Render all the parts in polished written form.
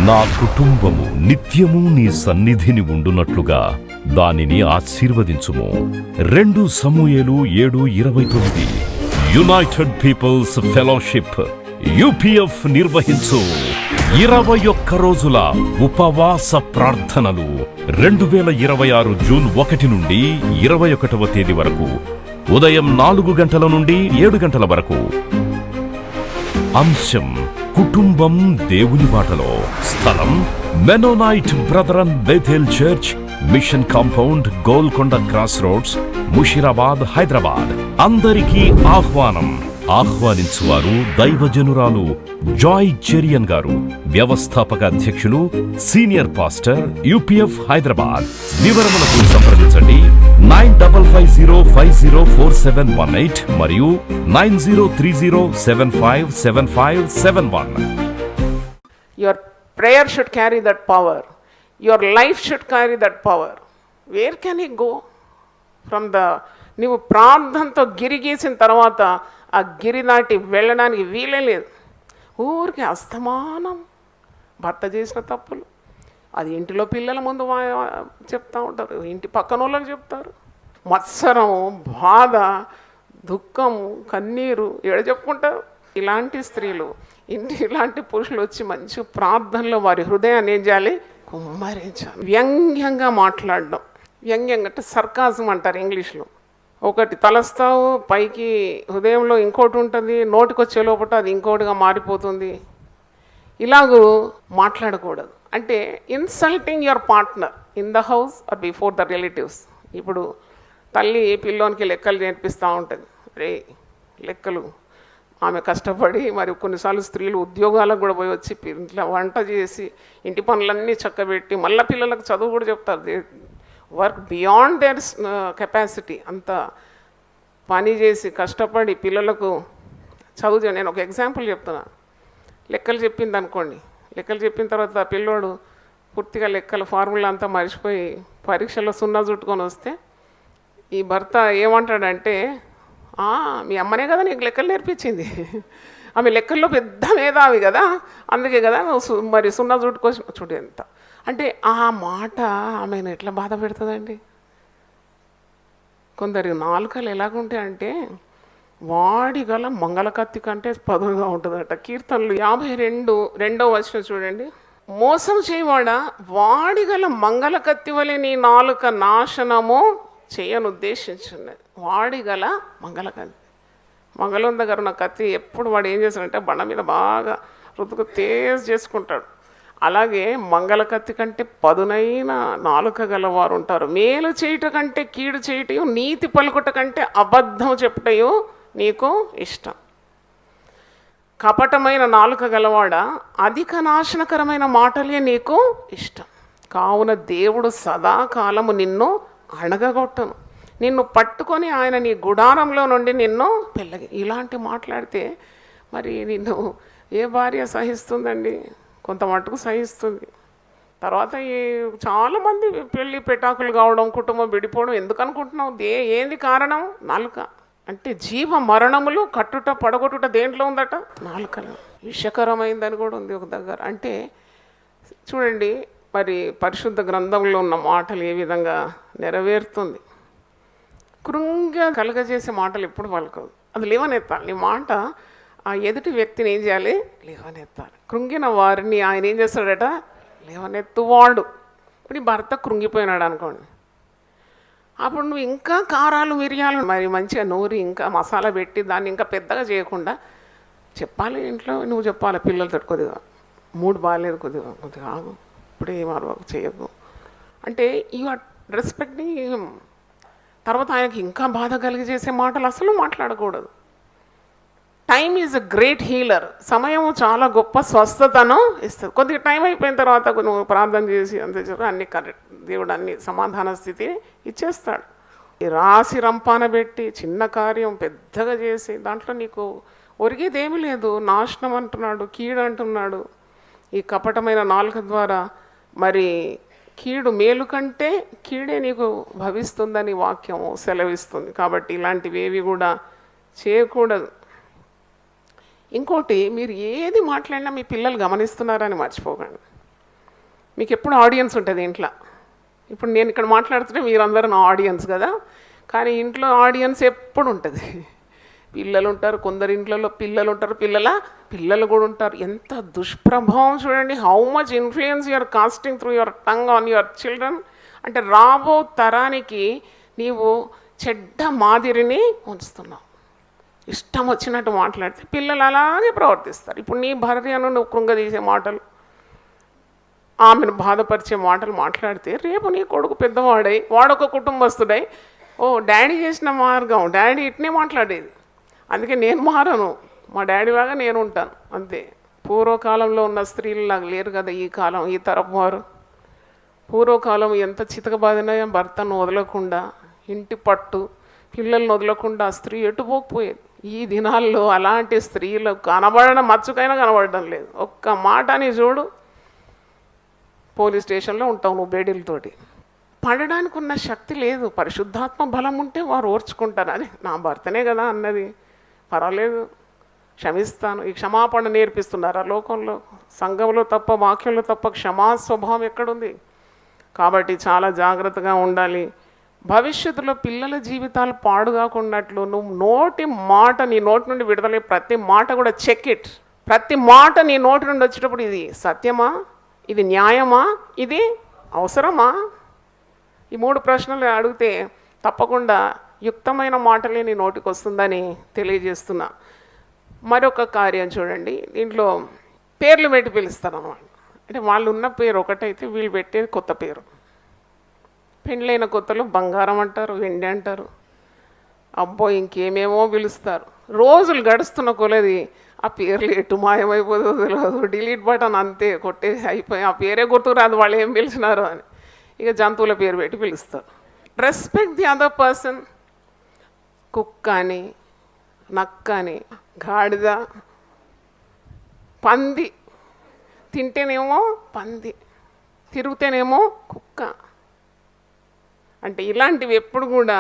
నా కుటుంబము నిత్యము నీ సన్నిధిని ఉండునట్లుగా దానిని ఆశీర్వదించుము. 2 సమూయేలు 7:29. యునైటెడ్ పీపుల్స్ ఫెలోషిప్ యూపీఎఫ్ నిర్వహించు 21 రోజుల ఉపవాస ప్రార్థనలు 2026 జూన్ 1 నుండి 21వ తేదీ వరకు ఉదయం 4 గంటల నుండి 7 గంటల వరకు. అంశం కుటుంబం దేవుని బాటలో. స్థలం Mennonite Brethren Bethel church, mission compound, Golconda cross roads, Musheerabad, Hyderabad. అందరికీ ఆహ్వానం. ఆహ్వానించువారు దైవజనురాలు జాయ్ చెరియన్ గారు, వ్యవస్థాపక అధ్యక్షులు, సీనియర్ పాస్టర్, యూపీఎఫ్ హైదరాబాద్. వివరములకు సంప్రదించండి 9550504718 మరియు 9030757571. Your prayer should carry that power. Your life should carry that power. Where can he go? From the నీవు ప్రార్థనతో గిరి గీసిన తర్వాత ఆ గిరి నాటి వెళ్ళడానికి వీలే లేదు. ఊరికి అస్తమానం భర్త చేసిన తప్పులు అది ఇంటిలో పిల్లల ముందు చెప్తూ ఉంటారు, ఇంటి పక్కన వాళ్ళకి చెప్తారు. మత్సరము, బాధ, దుఃఖము, కన్నీరు ఏడ చెప్పుకుంటారు. ఇలాంటి స్త్రీలు, ఇలాంటి పురుషులు వచ్చి మంచి ప్రార్థనలో వారి హృదయాన్ని ఏం చేయాలి? కుమ్మరించాలి. వ్యంగ్యంగా మాట్లాడడం, వ్యంగ్యంగా అంటే సర్కాజం అంటారు ఇంగ్లీష్లో. ఒకటి తలస్తావు, పైకి హృదయంలో ఇంకోటి ఉంటుంది, నోటికి వచ్చే లోపల అది ఇంకోటిగా మారిపోతుంది. ఇలాగూ మాట్లాడకూడదు. అంటే insulting your partner in the house are before the relatives. ఇప్పుడు తల్లి పిల్లోనికి లెక్కలు నేర్పిస్తూ ఉంటుంది. రే లెక్కలు ఆమె కష్టపడి, మరి కొన్నిసార్లు స్త్రీలు ఉద్యోగాలకు కూడా పోయి వచ్చి ఇంట్లో వంట చేసి ఇంటి పనులన్నీ చక్కబెట్టి మళ్ళీ పిల్లలకు చదువు కూడా చెప్తారు. Work beyond there capacity. అంత పని చేసి కష్టపడి పిల్లలకు చదువు. నేను ఒక ఎగ్జాంపుల్ చెప్తున్నాను. లెక్కలు చెప్పింది అనుకోండి, లెక్కలు చెప్పిన తర్వాత పిల్లోడు పూర్తిగా లెక్కల ఫార్ములా అంతా మర్చిపోయి పరీక్షలో 0 చుట్టుకొని వస్తే ఈ భర్త ఏమంటాడంటే, మీ అమ్మనే కదా నీకు లెక్కలు నేర్పించింది, ఆమె లెక్కల్లో పెద్ద మేధావి కదా, అందుకే కదా నువ్వు మరి 0 చుట్టుకొచ్చి చూడు ఎంత. అంటే ఆ మాట ఆమెను ఎట్లా బాధ పెడుతుందండి. కొందరి నాలుకలు ఎలాగుంటాయంటే వాడి గల మంగళకత్తి కంటే పదునుగా ఉంటుందట. కీర్తనలు 52:2 చూడండి. మోసం చేయవాడా, వాడి గల మంగళకత్తి వలె నీ నాలుక నాశనము చేయను ఉద్దేశించున్నది. వాడి గల మంగళకత్తి, మంగళం దగ్గర ఉన్న కత్తి ఎప్పుడు వాడు ఏం చేస్తాడంటే బండ మీద బాగా రుతుకు తేజ్ చేసుకుంటాడు. అలాగే మంగళకత్తి కంటే పదునైన నాలుక గలవారు ఉంటారు. మేలు చేయుట కంటే కీడు చేయుటయు, నీతి పలుకుట కంటే అబద్ధం చెప్పుటయు నీకు ఇష్టం. కపటమైన నాలుక గలవాడ, అధిక నాశనకరమైన మాటలే నీకు ఇష్టం. కావున దేవుడు సదాకాలము నిన్ను అణగగొట్టను, నిన్ను పట్టుకొని ఆయన నీ గుడారంలో నుండి నిన్ను పెళ్ళగి. ఇలాంటి మాట్లాడితే మరి నిన్ను ఏ భార్య సహిస్తుందండి? కొంత మట్టుకు సహిస్తుంది. తర్వాత చాలామంది పెళ్ళి పెటాకులు కావడం, కుటుంబం విడిపోవడం ఎందుకు అనుకుంటున్నావు? ఏంది కారణం? నాలుక. అంటే జీవ మరణములు కట్టుట పడగొట్టుట దేంట్లో ఉందట? నాలుకలో. విషకరమైందని కూడా ఉంది ఒక దగ్గర. అంటే చూడండి మరి పరిశుద్ధ గ్రంథంలో ఉన్న మాటలు ఏ విధంగా నెరవేరుతుంది. కృంగ కలగజేసే మాటలు ఎప్పుడు పలకదు, అది లేవనెత్తాలి. నీ మాట ఆ ఎదుటి వ్యక్తిని ఏం చేయాలి? లేవనెత్తాలి. కృంగిన వారిని ఆయన ఏం చేస్తాడట? లేవనెత్తువాడు. ఇప్పుడు భర్త కృంగిపోయినాడు అనుకోండి, అప్పుడు నువ్వు ఇంకా కారాలు మిరియాలు మరి మంచిగా నూరి ఇంకా మసాలా పెట్టి దాన్ని ఇంకా పెద్దగా చేయకుండా చెప్పాలి. ఇంట్లో నువ్వు చెప్పాలి పిల్లలతో, కొద్దిగా మూడు బాగాలేదు, కొద్దిగా ఆగు, ఇప్పుడే మరొక చేయకు అంటే యు ఆర్ రెస్పెక్టింగ్ హిమ్. తర్వాత ఆయనకి ఇంకా బాధ కలిగజేసే మాటలు అసలు మాట్లాడకూడదు. Time is a great healer. సమయం చాలా గొప్ప స్వస్థతను ఇస్తుంది. కొద్దిగా టైం అయిపోయిన తర్వాత నువ్వు ప్రార్థన చేసి అంతే అన్ని కరెక్ట్, దేవుడు అన్ని సమాధాన స్థితిని ఇచ్చేస్తాడు. రాసి రంపాన పెట్టి చిన్న కార్యం పెద్దగా చేసి దాంట్లో నీకు ఒరిగేదేమీ లేదు. నాశనం అంటున్నాడు, కీడు అంటున్నాడు. ఈ కపటమైన నాలుక ద్వారా మరి కీడు మేలు కంటే కీడే నీకు భవిస్తుందని వాక్యము సెలవిస్తుంది. కాబట్టి ఇలాంటివి ఏవి కూడా చేయకూడదు. ఇంకోటి, మీరు ఏది మాట్లాడినా మీ పిల్లలు గమనిస్తున్నారని మర్చిపోకండి. మీకు ఎప్పుడు ఆడియన్స్ ఉంటుంది ఇంట్లో. ఇప్పుడు నేను ఇక్కడ మాట్లాడుతుంటే మీరందరూ నా ఆడియన్స్ కదా, కానీ ఇంట్లో ఆడియన్స్ ఎప్పుడు ఉంటుంది. పిల్లలు ఉంటారు, కొందరు ఇంట్లో పిల్లలు ఉంటారు, పిల్లలు కూడా ఉంటారు. ఎంత దుష్ప్రభావం చూడండి. How much influence you are casting through your tongue on your children. అంటే రాబో తరానికి నీవు చెడ్డ మాదిరిని ఉంచుతున్నావు. ఇష్టం వచ్చినట్టు మాట్లాడితే పిల్లలు అలాగే ప్రవర్తిస్తారు. ఇప్పుడు నీ భార్యను నువ్వు కృంగదీసే మాటలు, ఆమెను బాధపరిచే మాటలు మాట్లాడితే రేపు నీ కొడుకు పెద్దవాడై వాడొక కుటుంబస్తుడై, ఓ డాడీ చేసిన మార్గం, డాడీ ఇట్నే మాట్లాడేది, అందుకే నేను మారను, మా డాడీ లాగా నేను ఉంటాను అంతే. పూర్వకాలంలో ఉన్న స్త్రీలలాగా లేరు కదా ఈ కాలం, ఈ తరపు వారు. పూర్వకాలం ఎంత చితకబాదినా భర్తను వదలకుండా, ఇంటి పట్టు పిల్లల్ని వదలకుండా ఆ స్త్రీ ఎటుపోకపోయేది. ఈ దినాల్లో అలాంటి స్త్రీలు కనబడడం మచ్చుకైనా కనబడడం లేదు. ఒక్క మాటని చూడు, పోలీస్ స్టేషన్లో ఉంటావు నువ్వు బేడీలతోటి. పడడానికి ఉన్న శక్తి లేదు. పరిశుద్ధాత్మ బలం ఉంటే వారు ఓర్చుకుంటారు. అదే నా భర్తనే కదా అన్నది, పర్వాలేదు క్షమిస్తాను. ఈ క్షమాపణ నేర్పిస్తున్నారు ఆ లోకంలో. సంఘంలో తప్ప, వాక్యంలో తప్ప క్షమా స్వభావం ఎక్కడుంది? కాబట్టి చాలా జాగ్రత్తగా ఉండాలి. భవిష్యత్తులో పిల్లల జీవితాలు పాడు కాకున్నట్లు నువ్వు నోటి మాట, నీ నోటి నుండి విడుదలే ప్రతి మాట కూడా చెక్ ఇట్. ప్రతి మాట నీ నోటి నుండి వచ్చేటప్పుడు ఇది సత్యమా, ఇది న్యాయమా, ఇది అవసరమా? ఈ 3 ప్రశ్నలు అడిగితే తప్పకుండా యుక్తమైన మాటలే నీ నోటికి వస్తుందని తెలియజేస్తున్నా. మరొక కార్యం చూడండి, దీంట్లో పేర్లు పెట్టి పిలుస్తారు అన్నమాట. అంటే వాళ్ళు ఉన్న పేరు ఒకటైతే వీళ్ళు పెట్టేది కొత్త పేరు. పెళ్ళైన కొత్తలో బంగారం అంటారు, వెండి అంటారు, అబ్బో ఇంకేమేమో పిలుస్తారు. రోజులు గడుస్తున్న కొలది ఆ పేర్లు ఎటు మాయమైపోతుందో తెలియదు. డిలీట్ బటన్ అంతే కొట్టేసి అయిపోయి ఆ పేరే గుర్తు రాదు వాళ్ళు ఏం పిలిచినారో అని. ఇక జంతువుల పేరు పెట్టి పిలుస్తారు. Respect the other person. కుక్క అని, నక్క అని, గాడిద, పంది, తింటేనేమో పంది, తిరుగుతేనేమో కుక్క. అంటే ఇలాంటివి ఎప్పుడు కూడా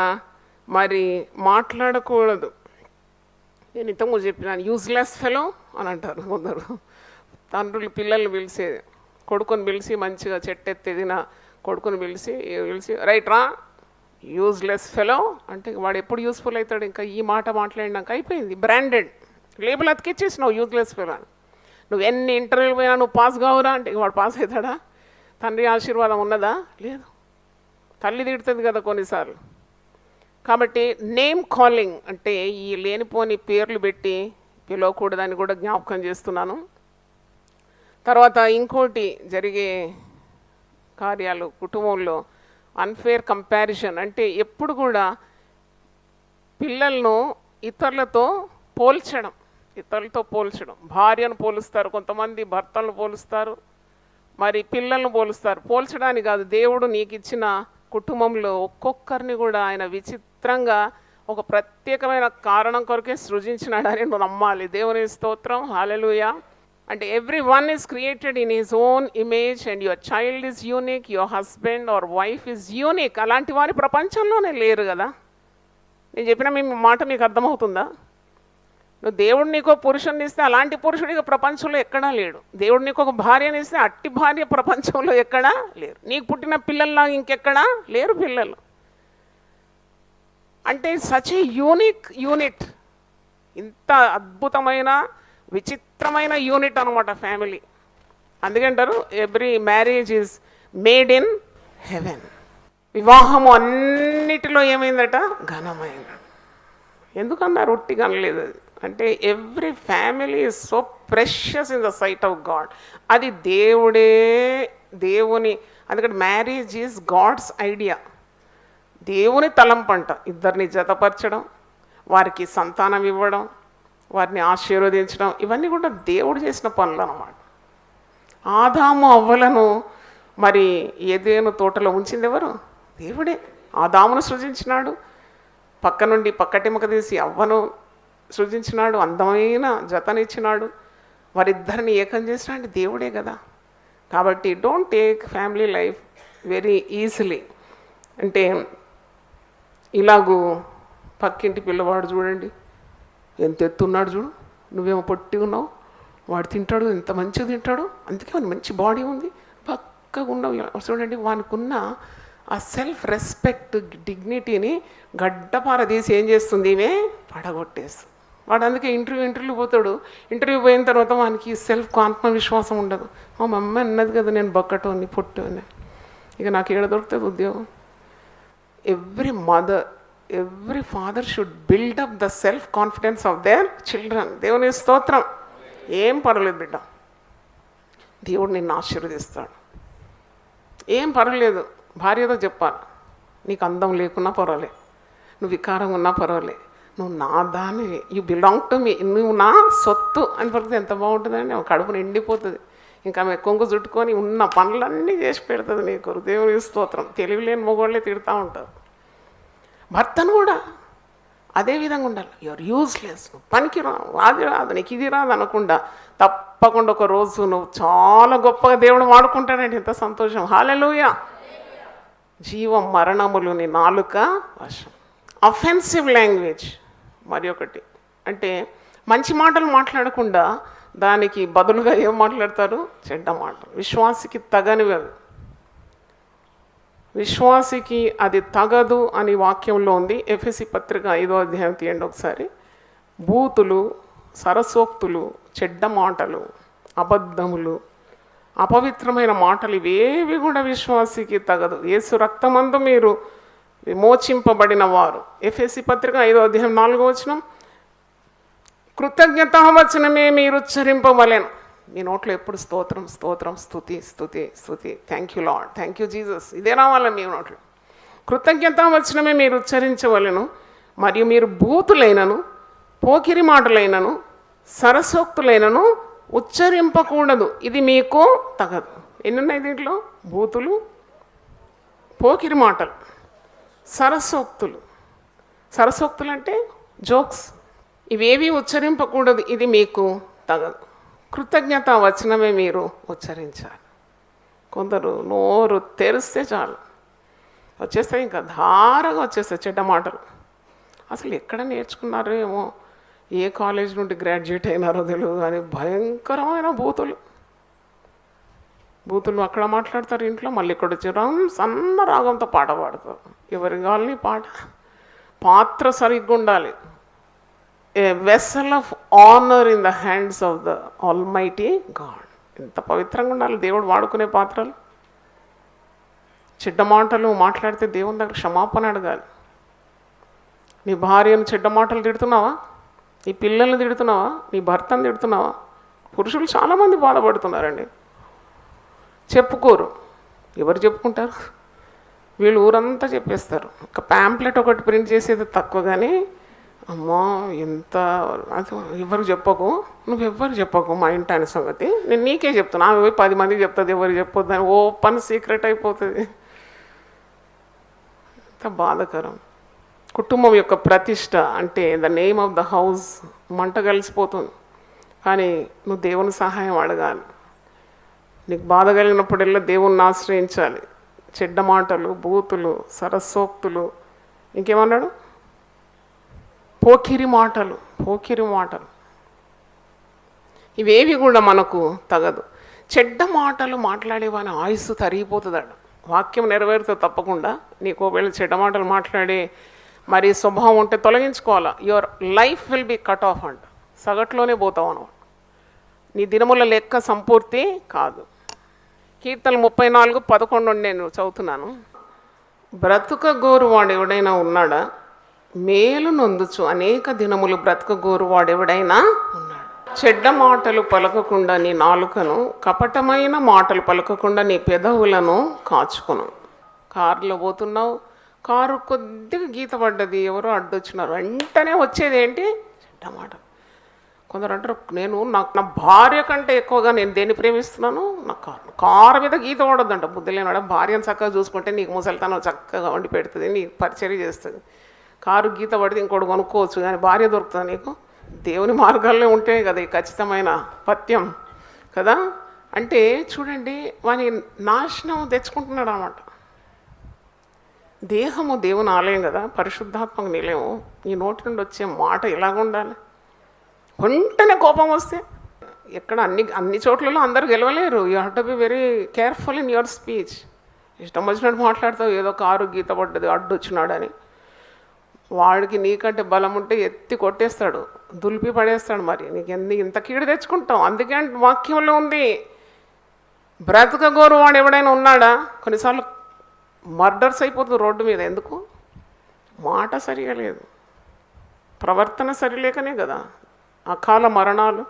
మరి మాట్లాడకూడదు. నేను ఇంతకుముందు చెప్పినాను, యూజ్లెస్ ఫెలో అని అంటారు కొందరు. తండ్రులు పిల్లల్ని పిలిచేది, కొడుకుని పిలిచి మంచిగా చెట్టెత్తేదిన కొడుకుని పిలిచి రైట్ రా యూజ్లెస్ ఫెలో అంటే వాడు ఎప్పుడు యూస్ఫుల్ అవుతాడు? ఇంకా ఈ మాట మాట్లాడినాక అయిపోయింది, బ్రాండెడ్ లేబుల్ అతికిచ్చేసినావు యూజ్లెస్ ఫెలో అని. నువ్వు ఎన్ని ఇంటర్వ్యూలు పోయినా నువ్వు పాస్ కావురా అంటే వాడు పాస్ అవుతాడా? తండ్రి ఆశీర్వాదం ఉన్నదా? లేదు. తల్లి తిడుతుంది కదా కొన్నిసార్లు. కాబట్టి నేమ్ కాలింగ్ అంటే ఈ లేనిపోని పేర్లు పెట్టి పిలవకూడదని కూడా జ్ఞాపకం చేస్తున్నాను. తర్వాత ఇంకోటి జరిగే కార్యాలు కుటుంబంలో అన్ఫేర్ కంపారిజన్. అంటే ఎప్పుడు కూడా పిల్లలను ఇతరులతో పోల్చడం. భార్యను పోలుస్తారు, కొంతమంది భర్తలను పోలుస్తారు, మరి పిల్లలను పోలుస్తారు. పోల్చడానికి కాదు, దేవుడు నీకు ఇచ్చిన కుటుంబంలో ఒక్కొక్కరిని కూడా ఆయన విచిత్రంగా ఒక ప్రత్యేకమైన కారణం కొరకే సృజించినాడని నువ్వు నమ్మాలి. దేవుని స్తోత్రం, హల్లెలూయా. అంటే every one is created in his own image and your child is unique, your husband or wife is unique. అలాంటి వారి ప్రపంచంలోనే లేరు కదా. నేను చెప్పిన మీ మాట మీకు అర్థమవుతుందా? నువ్వు దేవుడు నీకు పురుషుని ఇస్తే అలాంటి పురుషుడిగా ప్రపంచంలో ఎక్కడా లేడు. దేవుడు నీకు ఒక భార్యని ఇస్తే అట్టి భార్య ప్రపంచంలో ఎక్కడా లేరు. నీకు పుట్టిన పిల్లల్లాగా ఇంకెక్కడా లేరు పిల్లలు. అంటే సచ్ ఏ యూనిట్, ఇంత అద్భుతమైన విచిత్రమైన యూనిట్ అనమాట ఫ్యామిలీ. అందుకంటారు every marriage is made in heaven. వివాహము అన్నిటిలో ఏమైందట? ఘనమైంది. ఎందుకన్నారు? ఉట్టిగా అనలేదు అది. అంటే every family is so precious in the sight of God. అది దేవుని అందుకని మ్యారేజ్ ఈజ్ గాడ్స్ ఐడియా, దేవుని తలంపంట. ఇద్దరిని జతపరచడం, వారికి సంతానం ఇవ్వడం, వారిని ఆశీర్వదించడం, ఇవన్నీ కూడా దేవుడు చేసిన పనులు అన్నమాట. ఆదాము అవ్వలను మరి ఏదేను తోటలో ఉంచింది ఎవరు? దేవుడే. ఆదామును సృజించినాడు, పక్క నుండి పక్కటిమక తీసి అవ్వను సృజించినాడు, అందమైన జతనిచ్చినాడు, వారిద్దరిని ఏకం చేసినా అంటే దేవుడే కదా. కాబట్టి don't take family life very easily. అంటే ఇలాగూ పక్కింటి పిల్లవాడు చూడండి ఎంత ఎత్తున్నాడు చూడు, నువ్వేమో పొట్టి ఉన్నావు, వాడు తింటాడు ఎంత మంచిగా తింటాడు, అందుకే వాడు మంచి బాడీ ఉంది, చక్కగా ఉన్న చూడండి, వానికున్న ఆ సెల్ఫ్ రెస్పెక్ట్, డిగ్నిటీని గడ్డపార తీసి ఏం చేస్తుంది, ఈమె పడగొట్టేస్తుంది. వాడు అందుకే ఇంటర్వ్యూ పోతాడు. ఇంటర్వ్యూ పోయిన తర్వాత వానికి సెల్ఫ్ ఆత్మవిశ్వాసం ఉండదు. మా మమ్మీ అన్నది కదా నేను బక్కటోని పొట్టోని, ఇక నాకు ఏడ దొరుకుతుంది ఉద్యోగం. Every mother, every father should build up the self confidence of their children. దేవుని స్తోత్రం. ఏం పర్వాలేదు బిడ్డ, దేవుడు నిన్ను ఆశీర్వదిస్తాడు. ఏం పర్వాలేదు, భార్యతో చెప్పాలి, నీకు అందం లేకున్నా పర్వాలే, నువ్వు వికారంగా ఉన్నా పర్వాలే, నువ్వు నా దానివి, యూ బిలాంగ్ టు మీ, నువ్వు నా సొత్తు అని పడితే ఎంత బాగుంటుందండి. కడుపు నిండిపోతుంది. ఇంకా ఆమె కొంగు చుట్టుకొని ఉన్న పనులన్నీ చేసి పెడుతుంది నీకు. దేవుని స్తోత్రం. తెలివిలేని మొగోళ్ళే తిడుతూ ఉంటారు. భర్తను కూడా అదే విధంగా ఉండాలి. యువర్ యూజ్లెస్, నువ్వు పనికి రాదు, అది రాదు, నీకు ఇది రాదు అనకుండా తప్పకుండా ఒక రోజు నువ్వు చాలా గొప్పగా దేవుడు వాడుకుంటాడంటే ఎంత సంతోషం. హల్లెలూయా. జీవం మరణములు నీ నాలుక వశం. అఫెన్సివ్ లాంగ్వేజ్ మరి ఒకటి, అంటే మంచి మాటలు మాట్లాడకుండా దానికి బదులుగా ఏం మాట్లాడతారు, చెడ్డ మాటలు. విశ్వాసికి తగనివి అవి, విశ్వాసికి అది తగదు అని వాక్యంలో ఉంది. ఎఫెసీ పత్రిక 5వ అధ్యాయం తీయండి ఒకసారి. బూతులు, సరసోక్తులు, చెడ్డ మాటలు, అబద్ధములు, అపవిత్రమైన మాటలు ఇవేవి కూడా విశ్వాసికి తగదు. యేసు రక్తమందు మీరు విమోచింపబడిన వారు. ఎఫెసీ పత్రిక 5వ అధ్యాయం 4వ వచనం, కృతజ్ఞతావచనమే మీరు ఉచ్చరింపవలెను. మీ నోట్లో ఎప్పుడు స్తోత్రం స్తోత్రం, స్తుతి స్తుతి స్తుతి, thank you lord, thank you Jesus, ఇదే రావాలి మీ నోట్లో. కృతజ్ఞతావచనమే మీరు ఉచ్చరించవలెను. మరియు మీరు బూతులైనను, పోకిరి మాటలైనను, సరసోక్తులైనను ఉచ్చరింపకూడదు, ఇది మీకు తగదు. ఎన్నున్నాయి దీంట్లో? బూతులు, పోకిరి మాటలు, సరసోక్తులు. సరసోక్తులు అంటే జోక్స్. ఇవేవి ఉచ్చరింపకూడదు, ఇది మీకు తగదు. కృతజ్ఞత వచనమే మీరు ఉచ్చరించాలి. కొందరు నోరు తెరిస్తే చాలు వచ్చేస్తాయి, ఇంకా ధారగా వచ్చేస్తాయి చెడ్డ మాటలు. అసలు ఎక్కడ నేర్చుకున్నారో ఏమో, ఏ కాలేజ్ నుండి గ్రాడ్యుయేట్ అయినారో తెలియదు కానీ భయంకరమైన బూతులు అక్కడ మాట్లాడతారు ఇంట్లో, మళ్ళీ ఇక్కడ వచ్చి సన్న రాగంతో పాట పాడతారు. ఎవరి కాలని పాత్ర సరిగ్గా ఉండాలి. A vessel of honour in the hands of the almighty God. ఎంత పవిత్రంగా ఉండాలి దేవుడు వాడుకునే పాత్రలు. చెడ్డ మాటలు మాట్లాడితే దేవుని దగ్గర క్షమాపణ అడగాలి. నీ భార్యను చెడ్డ మాటలు తిడుతున్నావా? నీ పిల్లల్ని తిడుతున్నావా? నీ భర్తను తిడుతున్నావా? పురుషులు చాలామంది బాధపడుతున్నారండి, చెప్పుకోరు. ఎవరు చెప్పుకుంటారు? వీళ్ళు ఊరంతా చెప్పేస్తారు. ఒక ప్యాంప్లెట్ ఒకటి ప్రింట్ చేసేది తక్కువ, కానీ అమ్మా ఎంత అది ఎవరు చెప్పకు, నువ్వెవ్వరు చెప్పకు మా ఇంటి ఆయన సంగతి, నేను నీకే చెప్తున్నా. ఆమె పోయి 10 మందికి చెప్తుంది, ఎవరు చెప్పొద్దు అని ఓపెన్ సీక్రెట్ అయిపోతుంది. ఎంత బాధకరం. కుటుంబం యొక్క ప్రతిష్ట అంటే the name of the house మంట కలిసిపోతుంది. కానీ నువ్వు దేవుని సహాయం అడగాలి. నీకు బాధ కలిగినప్పుడల్లా దేవుణ్ణి ఆశ్రయించాలి. చెడ్డ మాటలు, బూతులు, సరసోక్తులు, ఇంకేమన్నాడు, పోకిరి మాటలు ఇవేవి కూడా మనకు తగదు. చెడ్డ మాటలు మాట్లాడేవాని ఆయుస్సు తరిగిపోతుందట. వాక్యం నెరవేరుతుంది తప్పకుండా. నీకు ఒకవేళ చెడ్డ మాటలు మాట్లాడే మరి స్వభావం ఉంటే తొలగించుకోవాలా. Your life will be cut off అంట. సగట్లోనే పోతావు అన్నమాట. నీ దినముల లెక్క సంపూర్తి కాదు. కీర్తనలు 34:11 నేను చదువుతున్నాను. బ్రతుకగోరు వాడు ఎవడైనా ఉన్నాడా? మేలు నొందుచు అనేక దినములు బ్రతుకగోరు వాడు ఎవడైనా ఉన్నాడు. చెడ్డ మాటలు పలకకుండా నీ నాలుకను, కపటమైన మాటలు పలకకుండా నీ పెదవులను కాచుకును. కారులో పోతున్నావు, కారు కొద్దిగా గీత పడ్డది, ఎవరో అడ్డొచ్చినారు, వెంటనే వచ్చేది ఏంటి? చెడ్డ మాట. కొందరు అంటారు, నాకు నా భార్య కంటే ఎక్కువగా నేను దేన్ని ప్రేమిస్తున్నాను, నా కారు మీద గీత పడొద్దంట. బుద్ధి లేనివాడ, భార్యను చక్కగా చూసుకుంటే నీకు ముసలితనం చక్కగా వండి పెడుతుంది, నీకు పరిచర్య చేస్తుంది. కారు గీత పడితే ఇంకోటి కొనుక్కోవచ్చు, కానీ భార్య దొరుకుతుంది నీకు? దేవుని మార్గాల్లో ఉంటే కదా ఈ ఖచ్చితమైన పథ్యం కదా. అంటే చూడండి, వాని నాశనం తెచ్చుకుంటున్నాడు అన్నమాట. దేహము దేవుని ఆలయం కదా, పరిశుద్ధాత్మక నిలయం. ఈ నోటి నుండి వచ్చే మాట ఎలాగ ఉండాలి? వెంటనే కోపం వస్తే ఎక్కడ అన్ని చోట్లలో అందరు గెలవలేరు. You have to be very careful in your speech. ఇష్టం వచ్చినట్టు మాట్లాడతావు, ఏదో కారు గీత పడ్డది అడ్డు వచ్చినాడని. వాడికి నీకంటే బలం ఉంటే ఎత్తి కొట్టేస్తాడు, దులిపి పడేస్తాడు. మరి నీకు ఇంత కీడు తెచ్చుకుంటావు. అందుకే వాక్యంలో ఉంది, బ్రతకగోరు వాడు ఎవడైనా ఉన్నాడా? కొన్నిసార్లు మర్డర్స్ అయిపోతుంది రోడ్డు మీద. ఎందుకు? మాట సరిగా లేదు, ప్రవర్తన సరిలేకనే కదా అకాల మరణాలు.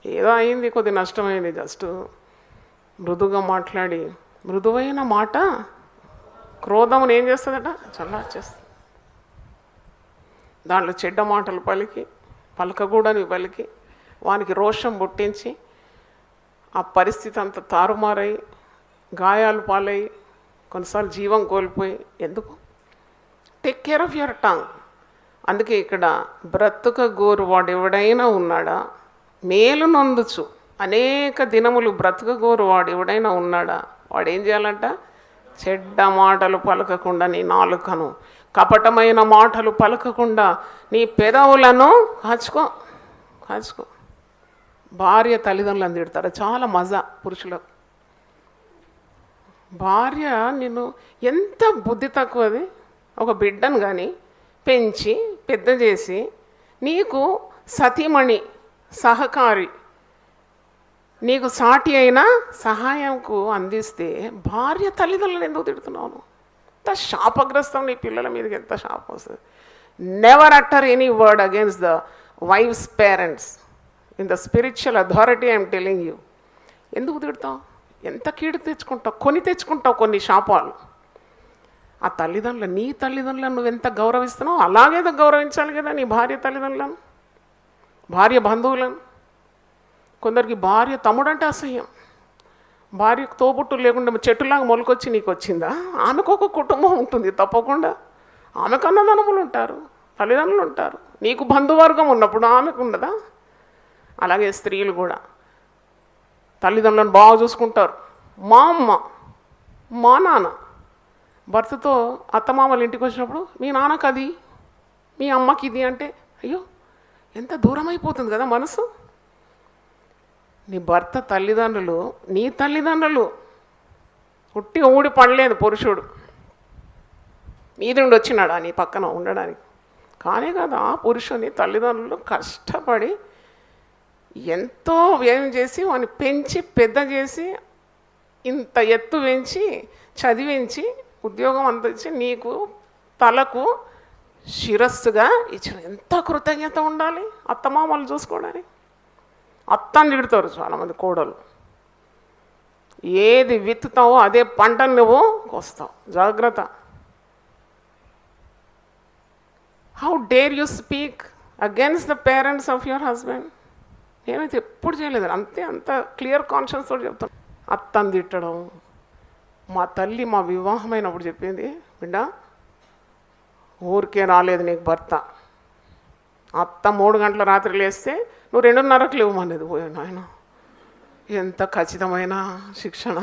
ఏదో అయింది, కొద్ది నష్టమైంది, జస్ట్ మృదుగా మాట్లాడి. మృదువైన మాట క్రోధమును ఏం చేస్తుందట? చల్లార్చేస్తుంది. దాంట్లో చెడ్డ మాటలు పలకకూడని పలికి వానికి రోషం పుట్టించి ఆ పరిస్థితి అంతా తారుమారై గాయాలు పాలై కొన్నిసార్లు జీవం కోల్పోయి. ఎందుకు? Take care of your tongue. అందుకే ఇక్కడ బ్రతుకగోరు వాడు ఎవడైనా ఉన్నాడా? మేలు నొందుచు అనేక దినములు బ్రతుకగోరు వాడు ఎవడైనా ఉన్నాడా? వాడు ఏం చేయాలంట? చెడ్డ మాటలు పలకకుండా నీ నాలుకను, కపటమైన మాటలు పలకకుండా నీ పెదవులను కాచుకో. భార్య తల్లిదండ్రులను తిడతారు, చాలా మజా పురుషులకు. భార్య నిన్ను ఎంత బుద్ధి తక్కువది, ఒక బిడ్డను కానీ పెంచి పెద్ద చేసి నీకు సతీమణి సహకారి నీకు సాటి అయిన సహాయంకు అందిస్తే భార్య తల్లిదండ్రులను ఎందుకు తిడుతున్నావు? ఎంత శాపగ్రస్తం నీ పిల్లల మీదకి, ఎంత శాపం వస్తుంది. Never utter any word against the wife's parents in the spiritual authority I'm telling you. ఎందుకు తిడతావు? ఎంత కీడు తెచ్చుకుంటావు కొన్ని శాపాలు. ఆ తల్లిదండ్రులు, నీ తల్లిదండ్రులను నువ్వు ఎంత గౌరవిస్తున్నావు అలాగే గౌరవించాలి కదా నీ భార్య తల్లిదండ్రులను, భార్య బంధువులను. కొందరికి భార్య తమ్ముడంటే అసహ్యం. భార్యకు తోబుట్టు లేకుండా చెట్టులాగా మొలకొచ్చి నీకు వచ్చిందా? ఆమెకు ఒక కుటుంబం ఉంటుంది తప్పకుండా. ఆమెకు అన్నదమ్ములు ఉంటారు, తల్లిదండ్రులు ఉంటారు. నీకు బంధువర్గం ఉన్నప్పుడు ఆమెకు ఉండదా? అలాగే స్త్రీలు కూడా తల్లిదండ్రులను బాగా చూసుకుంటారు. మా అమ్మ, మా నాన్న భర్తతో అత్తమామలు ఇంటికి వచ్చినప్పుడు మీ నాన్నకు అది, మీ అమ్మకి ఇది అంటే అయ్యో ఎంత దూరం అయిపోతుంది కదా మనసు. నీ భర్త తల్లిదండ్రులు, నీ తల్లిదండ్రులు ఉట్టి ఊడి పడలేదు పురుషుడు, మీది నుండి వచ్చినాడా నీ పక్కన ఉండడానికి? కానీ కదా ఆ పురుషుని తల్లిదండ్రులు కష్టపడి ఎంతో వ్యయం చేసి వాడిని పెంచి పెద్ద చేసి ఇంత ఎత్తు పెంచి చదివించి ఉద్యోగం అందించి నీకు తలకు శిరస్సుగా ఇచ్చిన. ఎంత కృతజ్ఞత ఉండాలి అత్తమామలు చూసుకోవడానికి. అత్తని తిడతారు చాలామంది కోడలు. ఏది విత్తుతావో అదే పంటను నువ్వు కోస్తావు, జాగ్రత్త. How dare you speak against the parents of your husband? నేనైతే ఎప్పుడు చేయలేదు. అంత క్లియర్ కాన్షియస్ తోటి చెప్తాను. అత్తని తిట్టడం. మా తల్లి మా వివాహమైనప్పుడు చెప్పింది, బిడ్డ ఊరికే రాలేదు నీకు భర్త. అత్త 3 గంటల రాత్రి లేస్తే నువ్వు 2:30కు లేవమనేది. పోయాను ఆయన, ఎంత ఖచ్చితమైన శిక్షణ.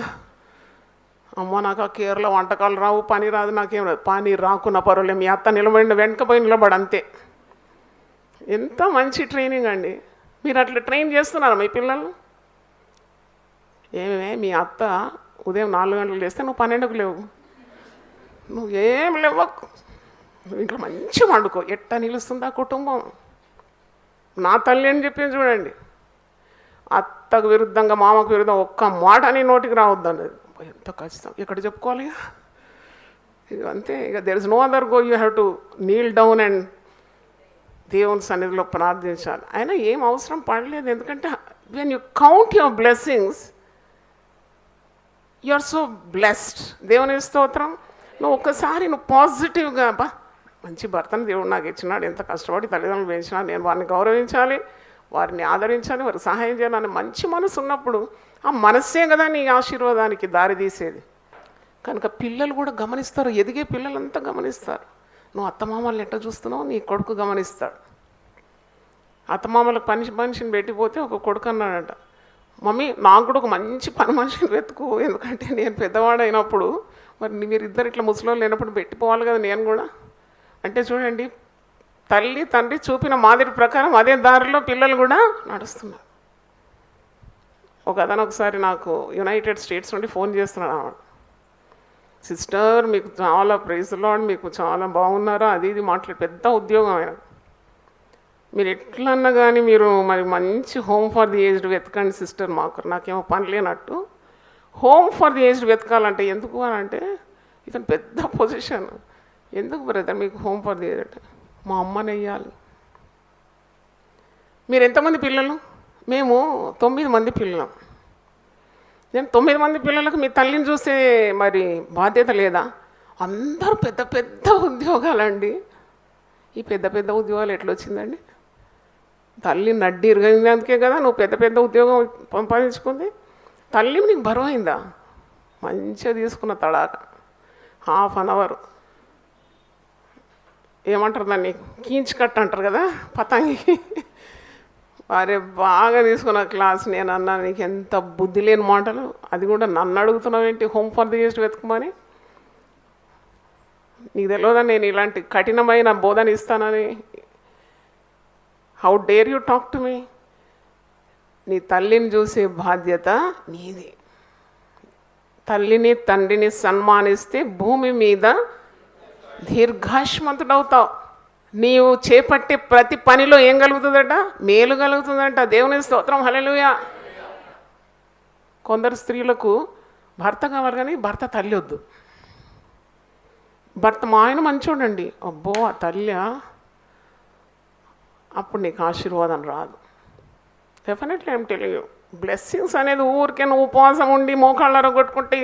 అమ్మ నాకు ఆ కేరళ వంటకాలు రావు, పని రాదు, నాకేం రాదు. పని రాకున్నా పర్వాలేదు, మీ అత్త నిలబడి వెనకపోయి నిలబడి అంతే. ఎంత మంచి ట్రైనింగ్ అండి. మీరు అట్లా ట్రైన్ చేస్తున్నారా మీ పిల్లలు? ఏమే మీ అత్త ఉదయం 4 గంటలకు లేస్తే నువ్వు 12కు లేవు, నువ్వు ఏం లేవకు, నువ్వు ఇంట్లో మంచిగా వండుకో. ఎట్టా నిలుస్తుంది ఆ కుటుంబం? నా తల్లి అని చెప్పింది చూడండి. అత్తకు విరుద్ధంగా మామకు విరుద్ధం ఒక్క మాట నీ నోటికి రావద్దు అన్నది. ఎంత కష్టం. ఇక్కడ చెప్పుకోవాలి ఇక అంతే. ఇక there is no other go. You have to kneel down and దేవుని సన్నిధిలో ప్రార్థించాలి. అయినా ఏం అవసరం పడలేదు. ఎందుకంటే when you count your blessings you are so blessed. దేవుని స్తోత్రం. నువ్వు ఒక్కసారి నువ్వు పాజిటివ్గా బా మంచి భర్తను దేవుడు నాకు ఇచ్చినాడు, ఎంత కష్టపడి తల్లిదండ్రులు పెంచినాడు, నేను వారిని గౌరవించాలి, వారిని ఆదరించాలి, వారికి సహాయం చేయాలని మంచి మనసు ఉన్నప్పుడు ఆ మనస్సే కదా నీ ఆశీర్వాదానికి దారి తీసేది. కనుక పిల్లలు కూడా గమనిస్తారు, ఎదిగే పిల్లలంతా గమనిస్తారు. నువ్వు అత్తమామల్ని ఎట్లా చూస్తున్నావు నీ కొడుకు గమనిస్తాడు. అత్తమామలకు మనిషిని పెట్టిపోతే ఒక కొడుకు అన్నాడట, మమ్మీ నాకు కూడా ఒక మంచి పని మనిషిని వెతుకు, ఎందుకంటే నేను పెద్దవాడైనప్పుడు మరి మీరిద్దరు ఇట్లా ముసలిలో లేనప్పుడు పెట్టిపోవాలి కదా నేను కూడా. అంటే చూడండి, తల్లి తండ్రి చూపిన మాదిరి ప్రకారం అదే దారిలో పిల్లలు కూడా నడుస్తున్నారు. ఒక అతను ఒకసారి నాకు యునైటెడ్ స్టేట్స్ నుండి ఫోన్ చేస్తున్నాడు అన్నమాట. సిస్టర్ మీకు చాలా ప్రైజ్ లార్డ్, మీకు చాలా బాగున్నారా అది ఇది మాట్లాడి, పెద్ద ఉద్యోగం ఆయన. మీరు ఎట్లన్నా కానీ మీరు మరి మంచి హోమ్ ఫర్ ది ఏజ్డ్ వెతకండి సిస్టర్, నాకేమో పని లేనట్టు. హోమ్ ఫర్ ది ఏజ్డ్ వెతకాలంటే ఎందుకు అని అంటే, ఇతను పెద్ద పొజిషన్, ఎందుకు బ్రదర్ మీకు హోమ్ ఫర్ ది ఏజ్డ్ అంటే, మా అమ్మని వెయ్యాలి. మీరు ఎంతమంది పిల్లలు? మేము 9 మంది పిల్లలం. నేను 9 మంది పిల్లలకు మీ తల్లిని చూస్తే మరి బాధ్యత లేదా? అందరూ పెద్ద పెద్ద ఉద్యోగాలండి. ఈ పెద్ద పెద్ద ఉద్యోగాలు ఎట్లా వచ్చిందండి? తల్లి నడ్డి ఇరగైనందుకే కదా నువ్వు పెద్ద పెద్ద ఉద్యోగం సంపాదించుకుంది. తల్లి నీకు బరువు అయిందా? మంచిగా తీసుకున్న తడాక ½ అన్ అవర్ ఏమంటారు దాన్ని, కీంచి కట్ అంటారు కదా పతంగి, అరే బాగా తీసుకున్న క్లాస్. నేను అన్నా నీకు ఎంత బుద్ధి లేని మాటలు, అది కూడా నన్ను అడుగుతున్నావు ఏంటి హోమ్ ఫర్ ది ఏజ్డ్ వెతుకమని? నీకు తెలియదా నేను ఇలాంటి కఠినమైన బోధన ఇస్తానని? How dare you talk to me? నీ తల్లిని చూసే బాధ్యత నీది. తల్లిని తండ్రిని సన్మానిస్తే భూమి మీద దీర్ఘాయుష్మంతుడవుతావు. నీవు చేపట్టే ప్రతి పనిలో ఏం కలుగుతుందట? మేలు కలుగుతుందంట. దేవుని స్తోత్రం, హల్లెలూయా. కొందరు స్త్రీలకు భర్త కావాలి కానీ భర్త తల్లి వద్దు. భర్త మా ఆయన మంచోడండి, అబ్బో ఆ తల్లి, అప్పుడు నీకు ఆశీర్వాదం రాదు. డెఫినెట్లీ ఏం తెలియదు. బ్లెస్సింగ్స్ అనేది ఊరికే నువ్వు ఉపవాసం ఉండి మోకాళ్ళ కొట్టుకుంటే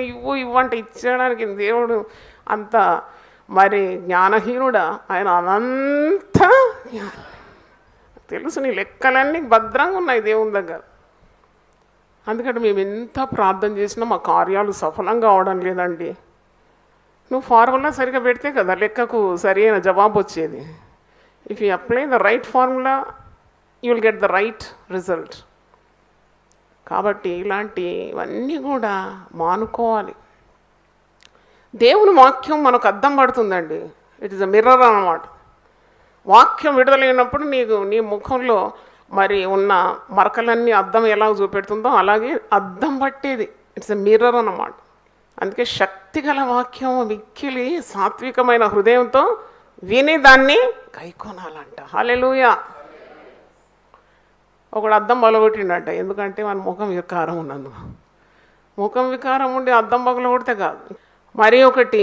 ఇవ్వంటే ఇచ్చేయడానికి దేవుడు అంత మరి జ్ఞానహీనుడా? ఆయన అనంత తెలుసు, నీ లెక్కలన్నీ భద్రంగా ఉన్నాయి దేవుని దగ్గర. అందుకంటే మేము ఎంత ప్రార్థన చేసినా మా కార్యాలు సఫలంగా అవడం లేదండి. నువ్వు ఫార్ములా సరిగా పెడితే కదా లెక్కకు సరి అయిన జవాబు వచ్చేది. If you apply the right formula you will get the right result. కాబట్టి ఇలాంటివన్నీ కూడా మానుకోవాలి. దేవుని వాక్యం మనకు అద్దం పడుతుందండి. ఇట్ ఈస్ అ మిర్రర్ అన్నమాట. వాక్యం విడుదలైనప్పుడు నీ ముఖంలో మరి ఉన్న మరకలన్నీ అద్దం ఎలా చూపెడుతుందో అలాగే అద్దం పట్టేది. ఇట్స్ ఎ మిర్రర్ అన్నమాట. అందుకే శక్తిగల వాక్యం మిక్కిలి సాత్వికమైన హృదయంతో విని దాన్ని కైకొనాలంట. హల్లెలూయా. ఒకడు అద్దం బలగొట్టిండట, ఎందుకంటే మన ముఖం వికారం ఉన్నందు. ముఖం వికారం ఉండి అద్దం పగలగొడితే కాదు. మరి ఒకటి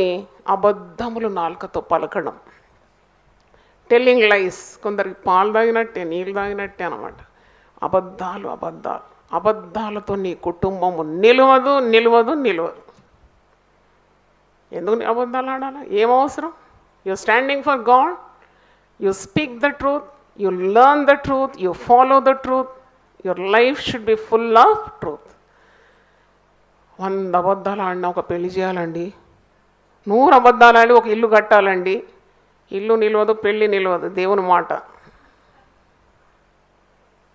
అబద్ధములు నాలుకతో పలకడం, టెల్లింగ్ లైస్. కొందరికి పాలు తాగినట్టే నీళ్ళు తాగినట్టే అనమాట. అబద్ధాలతో నీ కుటుంబము నిలవదు. ఎందుకు అబద్ధాలు ఆడాలి? ఏం అవసరం? You standing for God, you speak the truth, you learn the truth, you follow the truth. Your life should be full of truth. 100 అబద్ధాలు ఆడినా ఒక పెళ్లి చేయాలండి, 100 అబద్ధాలు ఆడి ఒక ఇల్లు కట్టాలండి. ఇల్లు నిలవదు, పెళ్ళి నిలవదు. దేవుని మాట.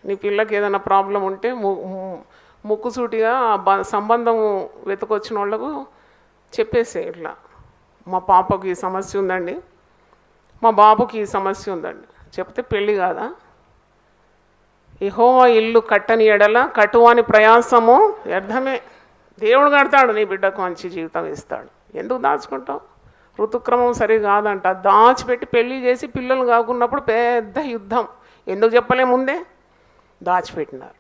నీ పిల్లకి ఏదైనా ప్రాబ్లం ఉంటే ముక్కుసూటిగా సంబంధం వెతుకొచ్చిన వాళ్ళకు చెప్పేసే, ఇట్లా మా పాపకి ఈ సమస్య ఉందండి, మా బాబుకి ఈ సమస్య ఉందండి చెప్తే పెళ్ళి కాదా? యెహోవా ఇల్లు కట్టని ఎడల కట్టువాని ప్రయాసము వ్యర్థమే. దేవుడు కడతాడు, నీ బిడ్డకు మంచి జీవితం ఇస్తాడు. ఎందుకు దాచుకుంటావు? ఋతుక్రమం సరి కాదంట. దాచిపెట్టి పెళ్ళి చేసి పిల్లలు కాకున్నప్పుడు పెద్ద యుద్ధం. ఎందుకు చెప్పలే ముందే? దాచిపెట్టినారు.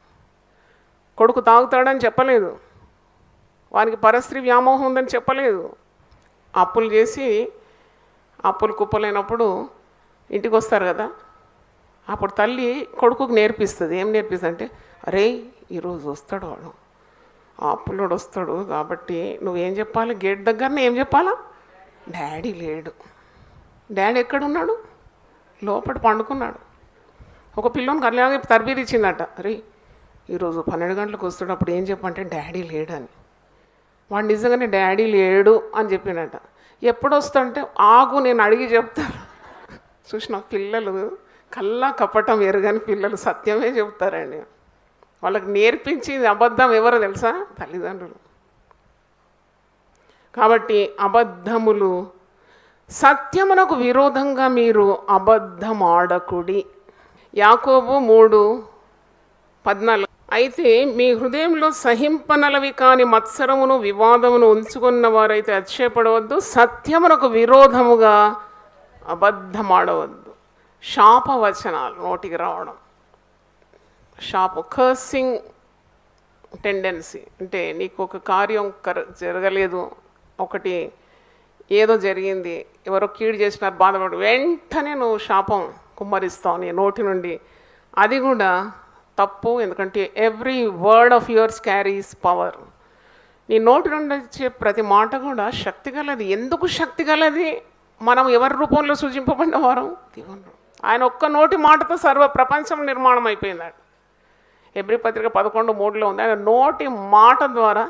కొడుకు తాగుతాడని చెప్పలేదు, వానికి పరస్త్రీ వ్యామోహం ఉందని చెప్పలేదు. అప్పులు చేసి అప్పులు కుప్పలేనప్పుడు ఇంటికి వస్తారు కదా, అప్పుడు తల్లి కొడుకుకు నేర్పిస్తుంది. ఏం నేర్పిస్తుంది అంటే, అరే ఈరోజు వస్తాడు వాడు, ఆ అప్పులోడు వస్తాడు కాబట్టి నువ్వేం చెప్పాలి? గేట్ దగ్గరనే ఏం చెప్పాలా? డాడీ లేడు. డాడీ ఎక్కడున్నాడు? లోపల పండుకున్నాడు. ఒక పిల్లోనికి అలాగే తర్బీదు ఇచ్చిందట, అరే ఈరోజు 12 గంటలకు వస్తాడు, అప్పుడు ఏం చెప్పంటే డాడీ లేడు అని. వాడు నిజంగానే డాడీ లేడు అని చెప్పినట. ఎప్పుడు వస్తాడంటే ఆగు నేను అడిగి చెప్తాను. చూసిన పిల్లలు కల్లా కపటం ఎరుగని పిల్లలు సత్యమే చెప్తారండి. వాళ్ళకి నేర్పించి అబద్ధం ఎవరో తెలుసా? తల్లిదండ్రులు. కాబట్టి అబద్ధములు సత్యమునకు విరోధంగా మీరు అబద్ధమాడకుడి. యాకోబు 3:14. అయితే మీ హృదయంలో సహింపనలవి కాని మత్సరమును వివాదమును ఉంచుకున్న వారైతే అతిశయపడవద్దు, సత్యమునకు విరోధముగా అబద్ధమాడవద్దు. శాపవచనాలు నోటికి రావడం, కర్సింగ్ టెండెన్సీ, అంటే నీకు ఒక కార్యం జరగలేదు, ఒకటి ఏదో జరిగింది, ఎవరో కీడు చేసినారు, బాధపడు, వెంటనే నువ్వు శాపం కుమ్మరిస్తావు నీ నోటి నుండి. అది కూడా తప్పు. ఎందుకంటే every word of yours carries power. నీ నోటి నుండి వచ్చే ప్రతి మాట కూడా శక్తి గలది. ఎందుకు శక్తి గలది? మనం ఎవరి రూపంలో సూచింపబడిన వారం? దేవుని. ఆయన ఒక్క నోటి మాటతో సర్వ ప్రపంచం నిర్మాణం అయిపోయింది. హెబ్రీ పత్రిక 11:3 ఉంది. ఆయన నోటి మాట ద్వారా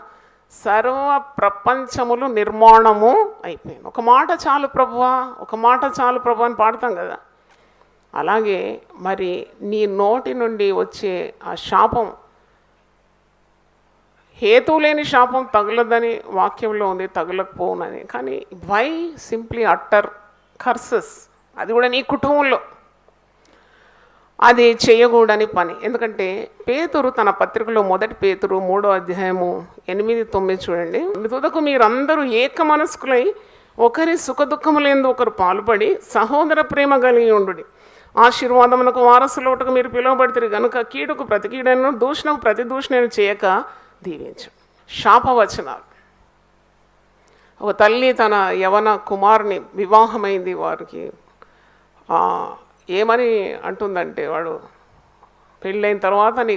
సర్వ ప్రపంచములు నిర్మాణము అయిపోయింది. ఒక మాట చాలు ప్రభువా, ఒక మాట చాలు ప్రభు అని పాడతాం కదా. అలాగే మరి నీ నోటి నుండి వచ్చే ఆ శాపం, హేతు లేని శాపం తగలదని వాక్యంలో ఉంది, తగలకపోనని. కానీ వై సింప్లీ అట్టర్ కర్సెస్, అది కూడా నీ కుటుంబంలో, అది చేయకూడని పని. ఎందుకంటే పేతురు తన పత్రికలో 1 పేతురు 3:8-9 చూడండి. తుదకు మీరందరూ ఏక మనస్కులై ఒకరి సుఖదుఖములందు ఒకరు పాల్పడి సహోదర ప్రేమ కలిగి ఉండుడి. ఆశీర్వాదమునకు వారసులవుటకు మీరు పిలువబడితే గనుక కీడుకు ప్రతి కీడను, దూషణకు ప్రతి దూషణను చేయక దీవించు. శాపవచనాలు. ఒక తల్లి తన యవన కుమారుని వివాహమైంది, వారికి ఏమని అంటుందంటే, వాడు పెళ్ళైన తర్వాత నీ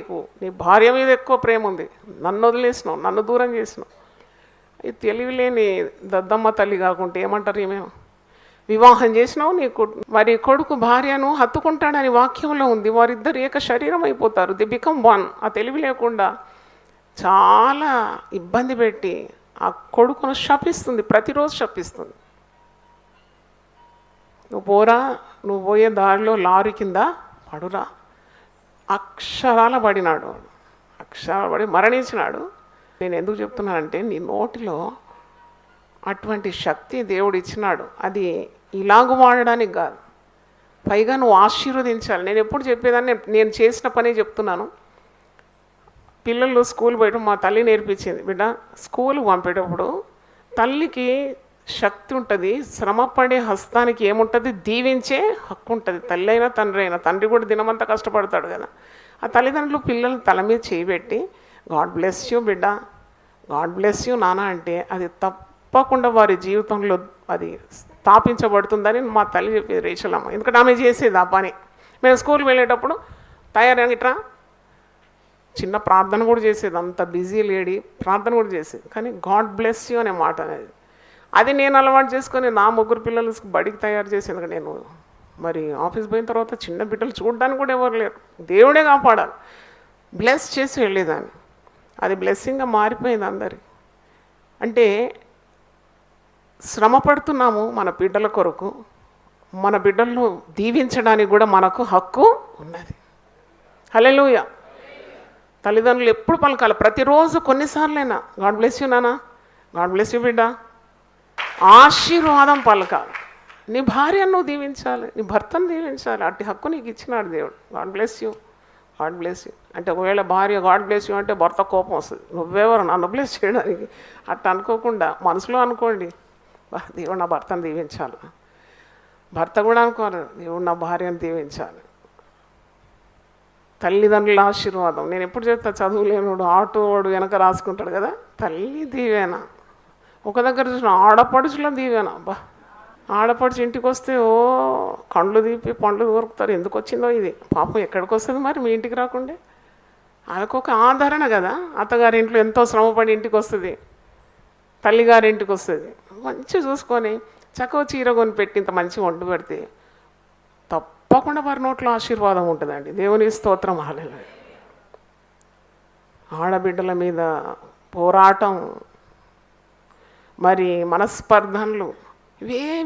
భార్య మీద ఎక్కువ ప్రేమ ఉంది, నన్ను వదిలేసినావు, నన్ను దూరం చేసినావు. ఇది తెలివిలేని దద్దమ్మ తల్లి కాకుంటే ఏమంటారు ఈమె? వివాహం చేసినావు, మరి కొడుకు భార్యను హత్తుకుంటాడని వాక్యంలో ఉంది. వారిద్దరు ఏక శరీరం అయిపోతారు, ది బికమ్ వన్. ఆ తెలివి లేకుండా చాలా ఇబ్బంది పెట్టి ఆ కొడుకును శపిస్తుంది, ప్రతిరోజు శపిస్తుంది. నువ్వు పోయే దారిలో లారీ కింద పడురా. అక్షరాల పడినాడు, అక్షరాల పడి మరణించినాడు. నేను ఎందుకు చెప్తున్నానంటే, నీ నోటిలో అటువంటి శక్తి దేవుడు ఇచ్చినాడు. అది ఇలాగ వాడడానికి కాదు, పైగా నువ్వు ఆశీర్వదించాలి. నేను ఎప్పుడు చెప్పేదాన్ని, నేను చేసిన పనే చెప్తున్నాను. పిల్లలు స్కూల్ పోయడం మా తల్లి నేర్పించింది. బిడ్డ, స్కూల్ పంపేటప్పుడు తల్లికి శక్తి ఉంటుంది, శ్రమపడే హస్తానికి ఏముంటుంది? దీవించే హక్కు ఉంటుంది. తల్లి అయినా తండ్రి అయినా, తండ్రి కూడా దినమంతా కష్టపడతాడు కదా. ఆ తల్లిదండ్రులు పిల్లలు తల మీద చేయబెట్టి గాడ్ బ్లెస్ యూ బిడ్డ, గాడ్ బ్లెస్ యూ నాన్న అంటే అది తప్పకుండా వారి జీవితంలో అది స్థాపించబడుతుందని మా తల్లి చెప్పేది, రేచలమ్మ. ఎందుకంటే ఆమె చేసేది ఆ పని. మేము స్కూల్కి వెళ్ళేటప్పుడు తయారైట్రా చిన్న ప్రార్థన కూడా చేసేది, అంత బిజీ లేడీ ప్రార్థన కూడా చేసేది. కానీ గాడ్ బ్లెస్ యూ అనే మాట అనేది, అది నేను అలవాటు చేసుకొని నా 3 పిల్లలు బడికి తయారు చేసి. ఎందుకంటే నేను మరి ఆఫీస్ పోయిన తర్వాత చిన్న బిడ్డలు చూడడానికి కూడా ఎవరు లేరు, దేవుడే కాపాడాలి. బ్లెస్ చేసి వెళ్ళేదాన్ని. అది బ్లెస్సింగ్గా మారిపోయింది అందరి. అంటే శ్రమ పడుతున్నాము మన బిడ్డల కొరకు, మన బిడ్డలను దీవించడానికి కూడా మనకు హక్కు ఉన్నది. హల్లెలూయా. తల్లిదండ్రులు ఎప్పుడు పలకాలి, ప్రతిరోజు కొన్నిసార్లైనా గాడ్ బ్లెస్ యూ నాన్న, గాడ్ బ్లెస్ యూ బిడ్డ, ఆశీర్వాదం పలకాలి. నీ భార్యను నువ్వు దీవించాలి, నీ భర్తను దీవించాలి. అట్టి హక్కు నీకు ఇచ్చినాడు దేవుడు. God bless you, God bless you అంటే, ఒకవేళ భార్య గాడ్ బ్లెస్ యూ అంటే భర్త కోపం వస్తుంది, నువ్వెవరు నన్ను బ్లెస్ చేయడానికి? అట్లా అనుకోకుండా మనసులో అనుకోండి, దేవుడు నా భర్తను దీవించాలి. భర్త కూడా అనుకోవాలి, దేవుడు నా భార్యను దీవించాలి. తల్లిదండ్రుల ఆశీర్వాదం. నేను ఎప్పుడు చెప్తా, చదువులేనుడు ఆటోవాడు వెనక రాసుకుంటాడు కదా, తల్లి దీవేనా. ఒక దగ్గర చూసిన ఆడపడుచులో దీవేనా. అబ్బా, ఆడపడుచు ఇంటికి వస్తే ఓ కండ్లు తీపి పండ్లు దొరుకుతారు. ఎందుకు వచ్చిందో ఇది పాపం, ఎక్కడికి వస్తుంది మరి మీ ఇంటికి రాకుండే? అదొక ఆదరణ కదా. అత్తగారి ఇంట్లో ఎంతో శ్రమపడి ఇంటికి వస్తుంది, తల్లిగారి ఇంటికి వస్తుంది, మంచిగా చూసుకొని చక్కవ చీర కొని పెట్టి ఇంత మంచిగా వండు పెడితే తప్పకుండా వారి నోట్లో ఆశీర్వాదం ఉంటుందండి. దేవుని స్తోత్రం. హల్లెలూయా. ఆడబిడ్డల మీద పోరాటం, మరి మనస్పర్ధనలు,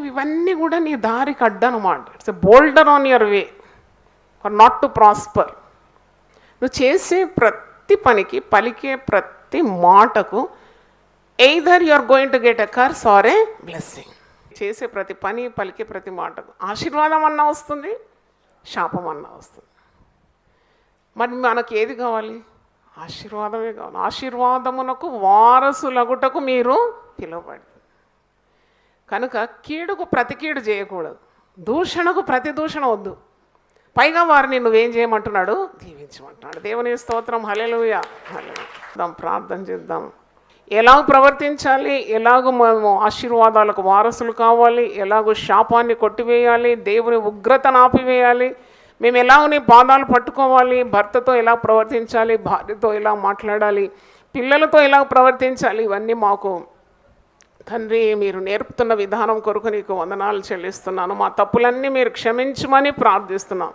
ఇవన్నీ కూడా నీ దారికి అడ్డనమాట. It's a boulder on your way for not to prosper. నువ్వు చేసే ప్రతి పనికి, పలికే ప్రతి మాటకు either you are going to get a curse or a blessing. చేసే ప్రతి పని, పలికే ప్రతి మాటకు ఆశీర్వాదం అన్నా వస్తుంది, శాపం అన్నా వస్తుంది. మరి మనకి ఏది కావాలి? ఆశీర్వాదమే కావాలి. ఆశీర్వాదమునకు వారసులగుటకు మీరు పిలువబడి, కనుక కీడుకు ప్రతి కీడు చేయకూడదు, దూషణకు ప్రతి దూషణ వద్దు. పైగా వారిని నువ్వేం చేయమంటున్నాడు? దీవించమంటున్నాడు. దేవుని స్తోత్రం. హల్లెలూయా, హల్లెలూయా. ప్రార్థన చేద్దాం. ఎలాగ ప్రవర్తించాలి, ఎలాగో మేము ఆశీర్వాదాలకు వారసులు కావాలి, ఎలాగో శాపాన్ని కొట్టివేయాలి, దేవుని ఉగ్రతను ఆపివేయాలి, మేము ఎలాగో నీ పాదాలు పట్టుకోవాలి, భర్తతో ఎలా ప్రవర్తించాలి, భార్యతో ఎలా మాట్లాడాలి, పిల్లలతో ఎలా ప్రవర్తించాలి, ఇవన్నీ మాకు తండ్రి మీరు నేర్పుతున్న విధానం కొరకు నీకు వందనాలు చెల్లిస్తున్నాను. మా తప్పులన్నీ మీరు క్షమించమని ప్రార్థిస్తున్నాం.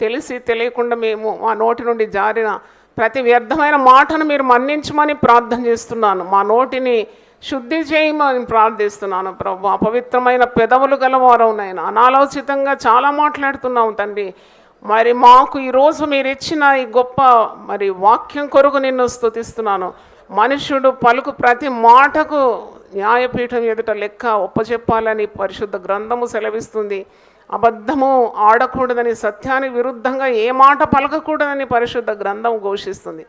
తెలిసి తెలియకుండా మేము మా నోటి నుండి జారిన ప్రతి వ్యర్థమైన మాటను మీరు మన్నించమని ప్రార్థన చేస్తున్నాను. మా నోటిని శుద్ధి చేయమని ప్రార్థిస్తున్నాను ప్రభు. అపవిత్రమైన పెదవులు గలవారం నాయన, అనాలోచితంగా చాలా మాట్లాడుతున్నాం తండ్రి. మరి మాకు ఈరోజు మీరు ఇచ్చిన ఈ గొప్ప వాక్యం కొరకు నిన్ను స్తుతిస్తున్నాను. మనుషుడు పలుకు ప్రతి మాటకు న్యాయపీఠం ఎదుట లెక్క ఒప్పచెప్పాలని పరిశుద్ధ గ్రంథము సెలవిస్తుంది. అబద్ధము ఆడకూడదని, సత్యానికి విరుద్ధంగా ఏ మాట పలకకూడదని పరిశుద్ధ గ్రంథం ఘోషిస్తుంది.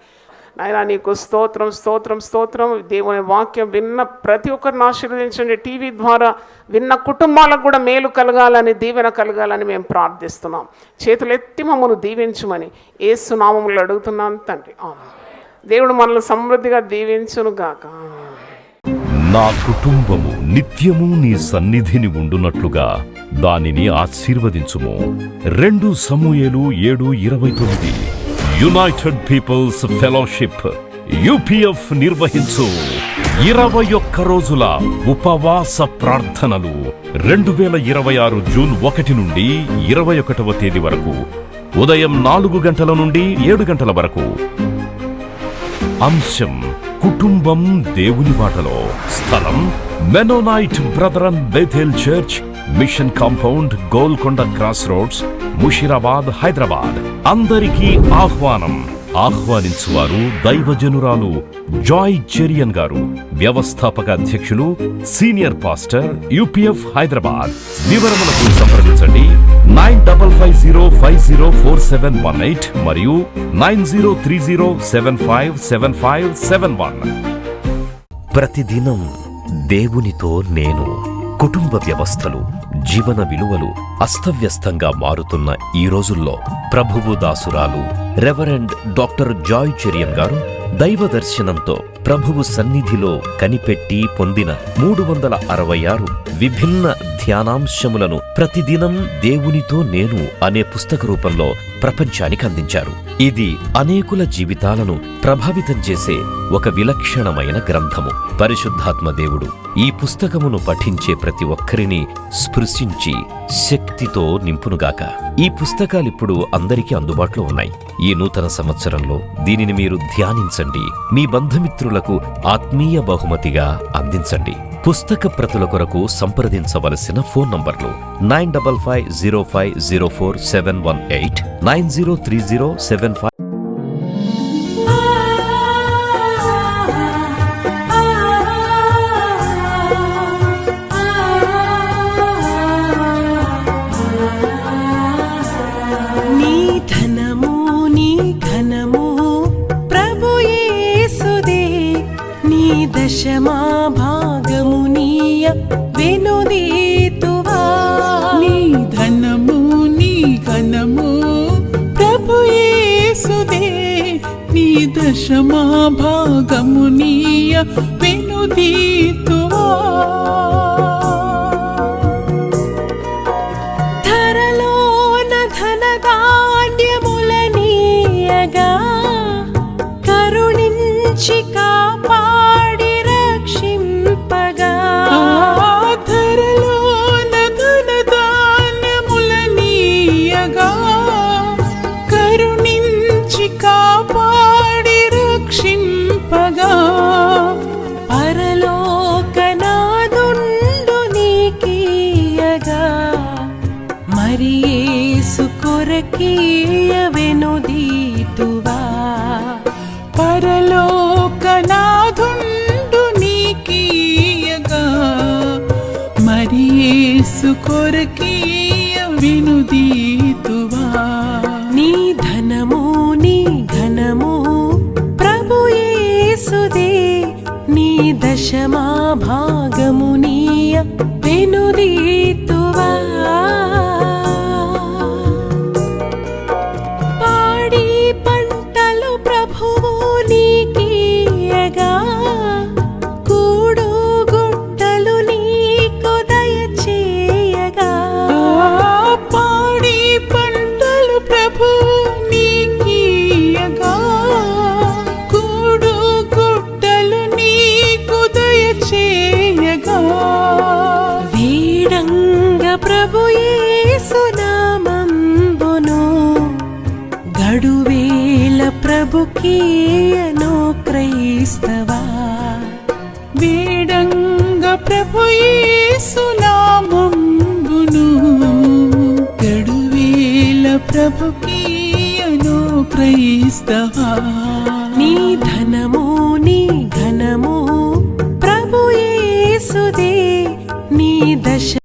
నాయనా నీకు స్తోత్రం, స్తోత్రం, స్తోత్రం. దేవుని వాక్యం విన్న ప్రతి ఒక్కరిని ఆశీర్వదించండి. టీవీ ద్వారా విన్న కుటుంబాలకు కూడా మేలు కలగాలని, దీవెన కలగాలని మేము ప్రార్థిస్తున్నాం. చేతులెత్తి మమ్మల్ని దీవించమని యేసు నామములో అడుగుతున్నాను తండ్రి. దేవుడు మనల్ని సమృద్ధిగా దీవించును గాక. నా కుటుంబము నిత్యము నీ సన్నిధిని ఉండునట్లుగా దానిని ఆశీర్వదించుము. 2 సమూయేలు 7:29. యునైటెడ్ పీపుల్స్ ఫెలోషిప్ UPF నిర్వహించు 21 రోజుల ఉపవాస ప్రార్థనలు 2026 జూన్ 1 నుండి 21వ తేదీ వరకు ఉదయం 4 గంటల నుండి 7 గంటల వరకు. అంశం కుటుంబం దేవుని బాటలో. స్థలం Mennonite Brethren Bethel church, mission compound, Golconda cross roads, Musheerabad, Hyderabad. అందరికీ ఆహ్వానం. ఆహ్వానించువారు దైవజనురాలు జాయ్ చెరియన్ గారు, వ్యవస్థాపక అధ్యక్షులు, సీనియర్ పాస్టర్, UPF హైదరాబాద్. వివరములకు సంప్రదించండి 9550504718 మరియు 9030757571. ప్రతిదినం దేవునితో నేను. కుటుంబ వ్యవస్థలు, జీవన విలువలు అస్తవ్యస్తంగా మారుతున్న ఈ రోజుల్లో ప్రభువు దాసురాలు రెవరెండ్ డాక్టర్ జాయ్ చెరియన్ గారు దైవ దర్శనంతో ప్రభువు సన్నిధిలో కనిపెట్టి పొందిన 366 విభిన్న ధ్యానాంశములను ప్రతిదినం దేవునితో నేను అనే పుస్తక రూపంలో ప్రపంచానికి అందించారు. ఇది అనేకుల జీవితాలను ప్రభావితం చేసే ఒక విలక్షణమైన గ్రంథము. పరిశుద్ధాత్మ దేవుడు ఈ పుస్తకమును పఠించే ప్రతి ఒక్కరిని స్పృశించి శక్తితో నింపునుగాక. ఈ పుస్తకాలిప్పుడు అందరికీ అందుబాటులో ఉన్నాయి. ఈ నూతన సంవత్సరంలో దీనిని మీరు ధ్యానించండి, మీ బంధుమిత్రులకు ఆత్మీయ బహుమతిగా అందించండి. పుస్తక ప్రతుల కొరకు సంప్రదించవలసిన ఫోన్ నంబర్లు 9550504718, 903075. దశమా భాగమునీయ వెనుదీతువా. నీ ధనము నీ ఘనము ప్రభు యేసుదే, నీ దశమా భాగమునీయ వెనుదీతువా. ధరలోన ధనధాన్యములనీయగా కరుణించి కాపాడి రక్షింపగా. ధరలోన ధనధాన్యములనీయగా కరుణించి కాపాడి రక్షింపగా. పరలోకనాదుండు నీకీయగా మరి యేసు కొరకీయ వెనుదీతువా. పరలోకనాదుండు నీకీయగా మరి యేసు కొరకీయ వినుదీతువా నీ ధనము నీ ఘనము ప్రభు యేసుదే నీ దశమా భాగము నీయ వినుదీతువా పాడి పంటలు ప్రభువు నీకీయగా కూడు గుట్టలు నీకు దయచేయగా పాడి పంటలు ప్రభువు నీకీయగా కూడు గుట్టలు నీకు దయచేయగా వీడంగ ప్రభు యేసు నామంబును గడువేల ప్రభుకీయను క్రైస్తవా వేడంగ ప్రభు యేసు నామంబును గడువేల ప్రభుకీయను క్రైస్తవా నీ ధనము నీ ఘనము ప్రభు యేసుదే